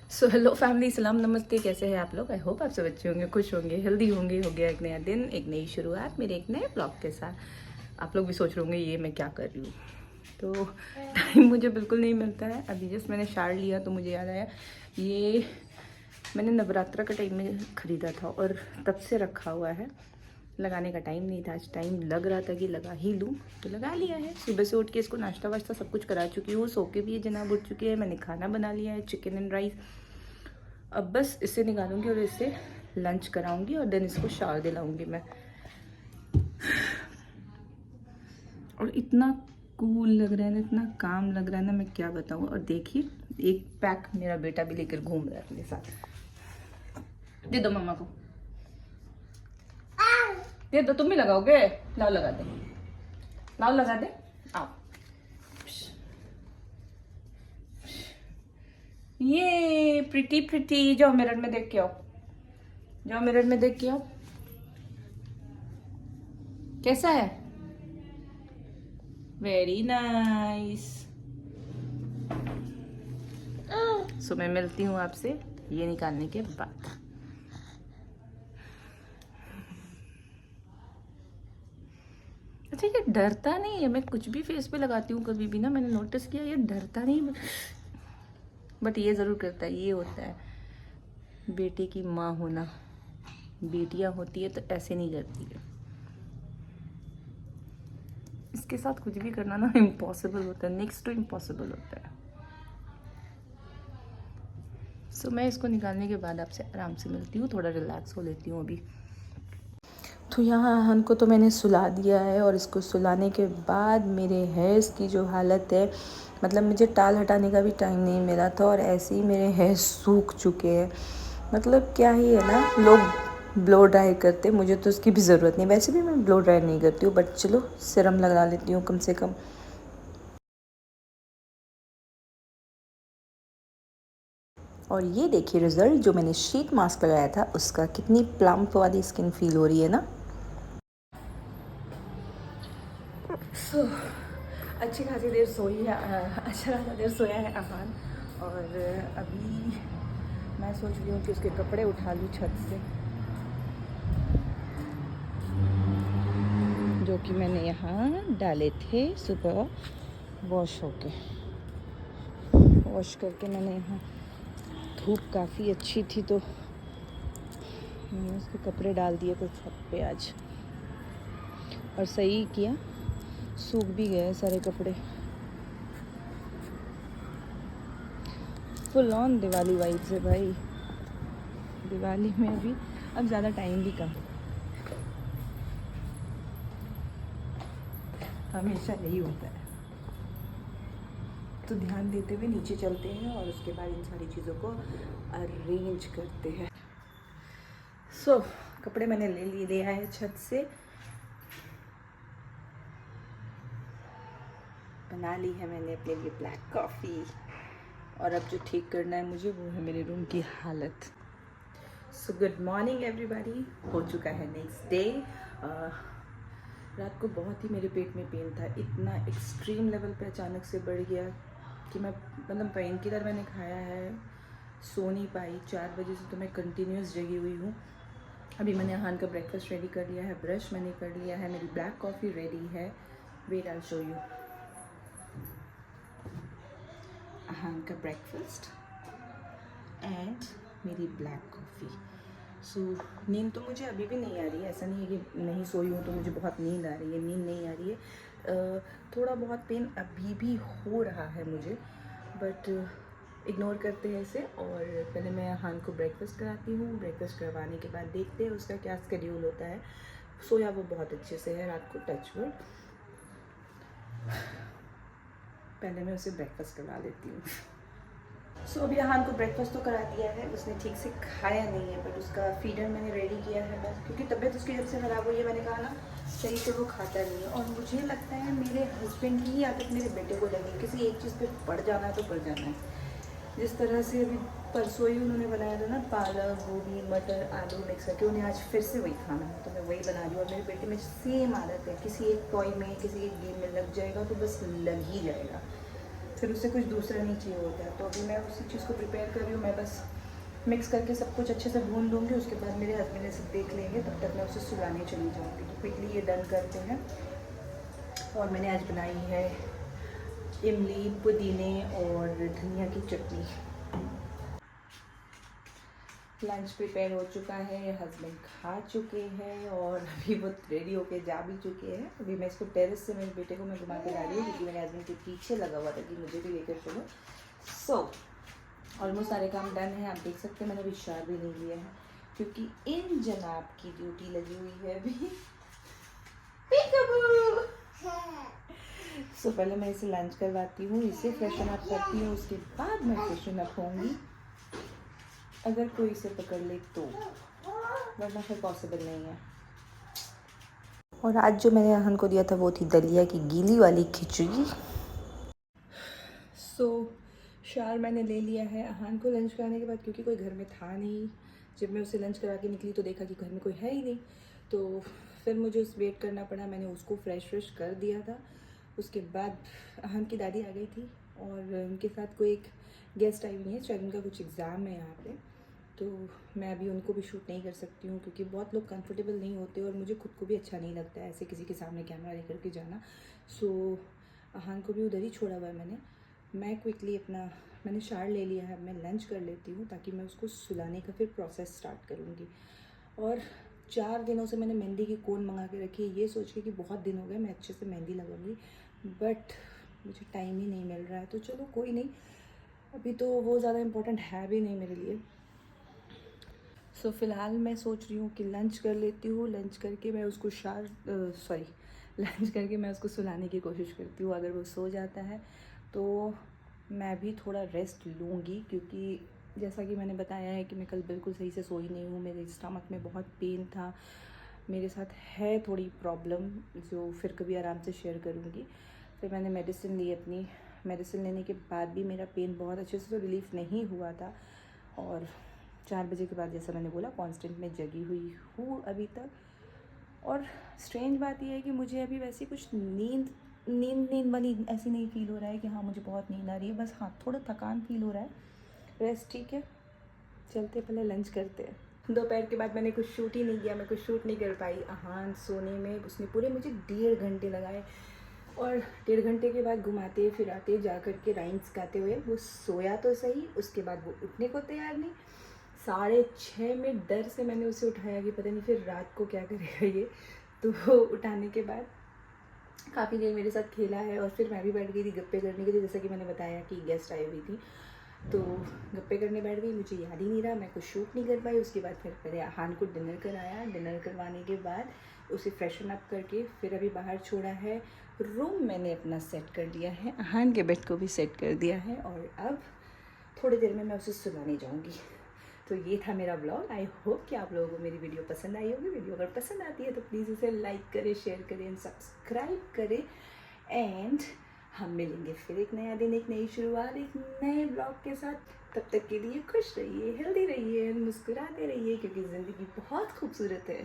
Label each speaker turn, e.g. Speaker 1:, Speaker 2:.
Speaker 1: So hello family, सलाम नमस्ते। कैसे हैं आप लोग? आई होप आप सब अच्छे होंगे, खुश होंगे, हेल्दी होंगे। हो गया एक नया दिन, एक नई शुरुआत मेरे एक नए ब्लॉग के साथ। आप लोग भी सोच रहे होंगे ये मैं क्या कर रही हूँ। तो टाइम मुझे बिल्कुल नहीं मिलता है। अभी जस्ट मैंने शार लिया तो मुझे याद आया ये मैंने नवरात्रा का टाइम में ख़रीदा था और तब से रखा हुआ है। लगाने का टाइम नहीं था, आज टाइम लग रहा था कि लगा ही लूँ तो लगा लिया है। सुबह से उठ के इसको नाश्ता वाश्ता सब कुछ करा चुकी हूँ। सो के भी ये जनाब उठ चुकी है। मैंने खाना बना लिया है, चिकन एंड राइस। अब बस इसे निकालूंगी और इसे लंच कराऊंगी और देन इसको शावर दिलाऊंगी मैं। और इतना कूल लग रहा है ना, इतना काम लग रहा है ना, मैं क्या बताऊँ। और देखिए एक पैक मेरा बेटा भी लेकर घूम रहा है अपने साथ। दे दो मम्मा को, दे दो। तुम भी लगाओगे? लाओ लगा दे, लाओ लगा दे। आओ, ये प्रिटी प्रिटी। जाओ मिरर में देख के आओ, जाओ मिरर में देख के आओ, कैसा है? Very nice. सो मैं मिलती हूँ आपसे ये निकालने के बाद। अच्छा, ये डरता नहीं है। मैं कुछ भी फेस पे लगाती हूँ कभी भी ना, मैंने नोटिस किया ये डरता नहीं। बट ये ज़रूर करता है। ये होता है बेटे की माँ होना। बेटियाँ होती है तो ऐसे नहीं करती है। इसके साथ कुछ भी करना ना इम्पॉसिबल होता है, नेक्स्ट टू इम्पॉसिबल होता है। सो मैं इसको निकालने के बाद आपसे आराम से मिलती हूँ, थोड़ा रिलैक्स हो लेती हूँ अभी। तो यहाँ आहन को तो मैंने सुला दिया है और इसको सुलाने के बाद मेरे हेयर्स की जो हालत है, मतलब मुझे टाल हटाने का भी टाइम नहीं मिला था और ऐसे ही मेरे हेयर्स सूख चुके हैं। मतलब क्या ही है ना, लोग ब्लो ड्राई करते, मुझे तो उसकी भी ज़रूरत नहीं। वैसे भी मैं ब्लो ड्राई नहीं करती हूँ, बट चलो सिरम लगा लेती हूँ कम से कम। और ये देखिए रिज़ल्ट, जो मैंने शीट मास्क लगाया था उसका, कितनी प्लम्प वाली स्किन फील हो रही है ना। सो अच्छी खासी देर सोई है, अच्छा खासा देर सोया है अहान। और अभी मैं सोच रही हूँ कि उसके कपड़े उठा लूँ छत से, जो कि मैंने यहाँ डाले थे सुबह वॉश होके। वॉश करके मैंने यहाँ, धूप काफ़ी अच्छी थी तो मैंने उसके कपड़े डाल दिए थे छत पे आज। और सही किया, सूख भी गए सारे कपड़े। फुल ऑन दिवाली वाइब्स है भाई। दिवाली में अभी अब ज़्यादा टाइम भी कम, हमेशा यही होता है। तो ध्यान देते हुए नीचे चलते हैं और उसके बाद इन सारी चीज़ों को अरेंज करते हैं। सो कपड़े मैंने ले लिया है छत से, बना ली है मैंने अपने लिए ब्लैक कॉफ़ी। और अब जो ठीक करना है मुझे वो है मेरे रूम की हालत। So good morning everybody. हो चुका है नेक्स्ट डे। रात को बहुत ही मेरे पेट में पेन था, इतना एक्सट्रीम लेवल पे अचानक से बढ़ गया कि मैं, मतलब पेन किलर मैंने खाया है, सो नहीं पाई। 4 बजे से तो मैं कंटिन्यूस जगी हुई हूँ। अभी मैंने अहान का ब्रेकफास्ट रेडी कर लिया है, ब्रश मैंने कर लिया है, मेरी ब्लैक कॉफ़ी रेडी है। Wait I show you Ahaan का ब्रेकफास्ट एंड मेरी ब्लैक कॉफ़ी। सो नींद तो मुझे अभी भी नहीं आ रही है। ऐसा नहीं है कि नहीं सोई हूँ तो मुझे बहुत नींद आ रही है, नींद नहीं आ रही है। थोड़ा बहुत पेन अभी भी हो रहा है मुझे, बट इग्नोर करते हैं इसे। और पहले मैं अहान को ब्रेकफास्ट कराती हूँ। ब्रेकफास्ट करवाने के बाद देखते हैं उसका क्या स्केड्यूल होता है। सोया वो बहुत अच्छे से है रात को, टचवुड। पहले मैं उसे ब्रेकफास्ट करवा लेती हूँ। सो अभी अहान को ब्रेकफास्ट तो करा दिया है, उसने ठीक से खाया नहीं है, बट उसका फीडर मैंने रेडी किया है बस, क्योंकि तबीयत उसकी जब से ख़राब हुई है, मैंने कहा ना सही से वो खाता नहीं है। और मुझे लगता है मेरे हस्बैंड की आदत मेरे बेटे को लगी, किसी एक चीज़ पे पड़ जाना है तो पड़ जाना है। जिस तरह से अभी परसों ही उन्होंने बनाया था ना पालक गोभी मटर आलू मिक्स करके, उन्हें आज फिर से वही खाना है तो मैं वही बना रही हूँ। और मेरे बेटे में सेम आदत है, किसी एक टॉय में किसी एक गेम में लग जाएगा तो बस लग ही जाएगा। फिर उससे कुछ दूसरा नहीं चाहिए होता है। तो अभी मैं उसी चीज़ को प्रिपेयर कर रही हूँ। मैं बस मिक्स करके सब कुछ अच्छे से भून लूँगी, उसके बाद मेरे हस्बैंड ये सब देख लेंगे, तब तक मैं उसे सुलाने चली जाऊँगी। तो क्विकली ये डन करते हैं। और मैंने आज बनाई है इमली, पुदीने और धनिया की चटनी। लंच प्रिपेयर हो चुका है, हस्बैंड खा चुके हैं और अभी वो रेडी होके जा भी चुके हैं। अभी मैं इसको टेरेस से मेरे बेटे को मैं घुमा के ला रही हूँ, क्योंकि मेरे हस्बैंड के पीछे लगा हुआ था कि मुझे भी लेकर चलो। सो ऑलमोस्ट सारे काम डन है। आप देख सकते हैं मैंने अभी शावर भी नहीं लिया है, क्योंकि इन जनाब की ड्यूटी लगी हुई है अभी। सो पहले मैं इसे लंच करवाती हूँ, इसे फ्रेशन अप करती हूँ, उसके बाद मैं फ्रेशन अप होंगी, अगर कोई इसे पकड़ ले तो, वरना फिर पॉसिबल नहीं है। और आज जो मैंने अहन को दिया था वो थी दलिया की गीली वाली खिचड़ी। सो शावर मैंने ले लिया है अहान को लंच कराने के बाद, क्योंकि कोई घर में था नहीं। जब मैं उसे लंच करा के निकली तो देखा कि घर में कोई है ही नहीं, तो फिर मुझे उस वेट करना पड़ा। मैंने उसको फ्रेश कर दिया था। उसके बाद अहान की दादी आ गई थी और उनके साथ कोई एक गेस्ट आई हुई है, शायद उनका कुछ एग्ज़ाम है यहाँ पे, तो मैं अभी उनको भी शूट नहीं कर सकती हूँ, क्योंकि बहुत लोग कंफर्टेबल नहीं होते और मुझे खुद को भी अच्छा नहीं लगता है ऐसे किसी के सामने कैमरा लेकर के जाना। सो अहान को भी उधर ही छोड़ा हुआ है मैं क्विकली मैंने शावर ले लिया है, मैं लंच कर लेती हूँ, ताकि मैं उसको सुलाने का फिर प्रोसेस स्टार्ट करूँगी। और 4 दिनों से मैंने मेहंदी की कोन मंगा के रखी है, ये सोच के कि बहुत दिन हो गए मैं अच्छे से मेहंदी लगाऊंगी, बट मुझे टाइम ही नहीं मिल रहा है। तो चलो कोई नहीं, अभी तो वो ज़्यादा इम्पोर्टेंट है भी नहीं मेरे लिए। सो फ़िलहाल मैं सोच रही हूँ कि लंच कर लेती हूँ, लंच करके मैं उसको लंच करके मैं उसको सुलाने की कोशिश करती हूँ। अगर वो सो जाता है तो मैं भी थोड़ा रेस्ट लूँगी, क्योंकि जैसा कि मैंने बताया है कि मैं कल बिल्कुल सही से सोई नहीं हूँ। मेरे स्टमक में बहुत पेन था, मेरे साथ है थोड़ी प्रॉब्लम, जो फिर कभी आराम से शेयर करूँगी। फिर मैंने मेडिसिन ली, अपनी मेडिसिन लेने के बाद भी मेरा पेन बहुत अच्छे से तो रिलीफ़ नहीं हुआ था। और 4 बजे के बाद, जैसा मैंने बोला, कांस्टेंट में जगी हुई हूँ अभी तक। और स्ट्रेंज बात यह है कि मुझे अभी वैसे कुछ नींद वाली ऐसी नहीं फील हो रहा है कि हाँ मुझे बहुत नींद आ रही है, बस हाँ थोड़ा थकान फील हो रहा है। रेस्ट ठीक है, चलते पहले लंच करते हैं। दोपहर के बाद मैंने कुछ शूट ही नहीं किया, मैं कुछ शूट नहीं कर पाई। अहान सोने में उसने पूरे मुझे 1.5 घंटे लगाए, और 1.5 घंटे के बाद घुमाते फिराते जा कर के राइम्स गाते हुए वो सोया तो सही, उसके बाद वो उठने को तैयार नहीं। 6:30 में डर से मैंने उसे उठाया कि पता नहीं फिर रात को क्या करेगा ये। तो वो उठाने के बाद काफ़ी देर मेरे साथ खेला है, और फिर मैं भी बैठ गई थी गप्पे करने के लिए, जैसा कि मैंने बताया कि गेस्ट आई हुई थी, तो गप्पे करने बैठ गई। मुझे याद ही नहीं रहा, मैं कुछ शूट नहीं कर पाई। उसके बाद फिर मेरे अहान को डिनर कराया, डिनर करवाने के बाद उसे फ्रेशन अप करके फिर अभी बाहर छोड़ा है। रूम मैंने अपना सेट कर दिया है, अहान के बेड को भी सेट कर दिया है, और अब थोड़ी देर में मैं उसे सुलाने जाऊँगी। तो ये था मेरा ब्लॉग। आई होप कि आप लोगों को मेरी वीडियो पसंद आई होगी। वीडियो अगर पसंद आती है तो प्लीज़ इसे लाइक करें, शेयर करें एंड सब्सक्राइब करें। एंड हम मिलेंगे फिर एक नया दिन, एक नई शुरुआत, एक नए ब्लॉग के साथ। तब तक के लिए खुश रहिए, हेल्दी रहिए, मुस्कुराते रहिए, क्योंकि ज़िंदगी बहुत खूबसूरत है।